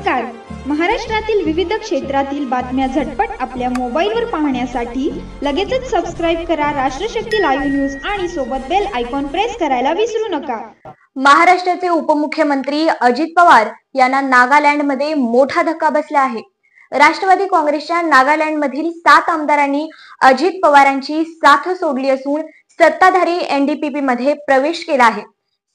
नमस्कार. महाराष्ट्रातील विविध क्षेत्रातील बातम्या झटपट आपल्या मोबाईलवर पाहण्यासाठी लगेचच सबस्क्राइब करा राष्ट्रशक्ती लाईव्ह न्यूज आणि सोबत बेल आयकॉन प्रेस करायला विसरू नका. महाराष्ट्राचे उपमुख्यमंत्री अजित पवार यांना नागालँडमध्ये मोठा धक्का बसला आहे. राष्ट्रवादी काँग्रेसच्या नागालँडमधील 7 आमदारांनी अजित पवारांची साथ सोडली असून सत्ताधारी एनडीपीपी मध्ये प्रवेश केला आहे.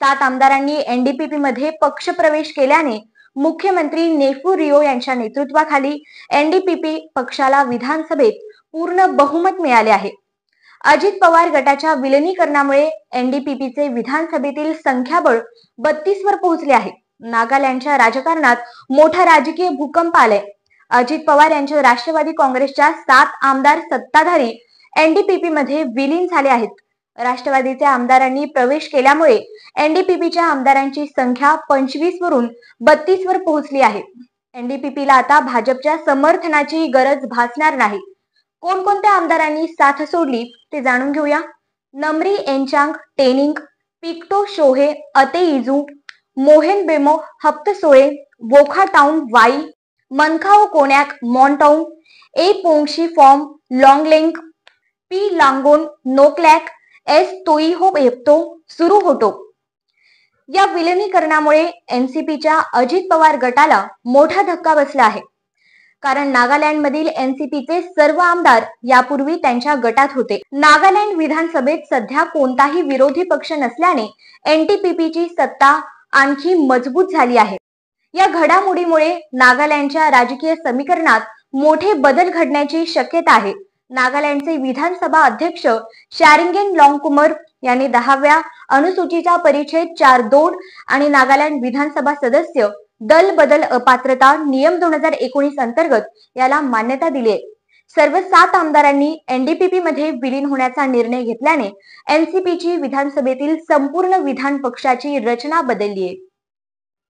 7 आमदारांनी एनडीपीपी मध्ये पक्ष प्रवेश केल्याने मुख्यमंत्री नेफ्यू रिओ यांच्या नेतृत्वाखाली एनडीपीपी पक्षाला विधानसभेत पूर्ण बहुमत मिळाले आहे. अजित पवार गटाच्या विलिनीकरणामुळे एनडीपीपीचे विधानसभेतील संख्याबळ 32 वर पोहोचले आहे. नागालँडच्या राजकारणात मोठा राजकीय भूकंप आलाय. अजित पवार यांच्या राष्ट्रवादी काँग्रेसच्या 7 आमदार सत्ताधारी एनडीपीपी मध्ये विलीन झाले आहेत. राष्ट्रवादीच्या आमदारांनी प्रवेश केल्यामुळे एनडीपीपीच्या आमदारांची संख्या 25 वरून 32 वर पोहोचली आहे. एनडीपीपीला आता भाजपच्या समर्थनाची गरज भासणार नाही. कोणकोणत्या आमदारांनी साथ सोडली ते जाणून घेऊया. नमरी एनचांग टेनिंग, पिक्टो शोहे अतेइजू, मोहेन बेमो हप्तसोळे, वोखा टाउन वाई, मनखाओ कोनॅक मॉन्टाउन, ए पोंगशी फॉर्म लॉंगलेंग, पी लांगोन नोक्लॅक, एस तोईहो एप्तो सुरू होतो. या विलिनीकरणामुळे एनसीपीच्या अजित पवार गटाला मोठा धक्का बसला आहे. कारण नागालँडमधील एनसीपीचे सर्व आमदार यापूर्वी त्यांच्या गटात होते. नागालँड विधानसभेत सध्या कोणताही विरोधी पक्ष नसल्याने एनडीपीपीची सत्ता आणखी मजबूत झाली आहे. या घडामोडीमुळे नागालँडच्या राजकीय समीकरणात मोठे बदल घडण्याची शक्यता आहे. नागालँडचे विधानसभा अध्यक्ष शारिंगेन लॉंगकुमर यांनी 10व्या अनुसूचीचा परिच्छेद 4(2) आणि नागालँड विधानसभा सदस्य दल बदल अपात्रता नियम 2019 अंतर्गत याला मान्यता दिली आहे. सर्व 7 आमदारांनी एनडीपीपी मध्ये विलीन होण्याचा निर्णय घेतल्याने एनसीपीची विधानसभेतील संपूर्ण विधान पक्षाची रचना बदलली आहे.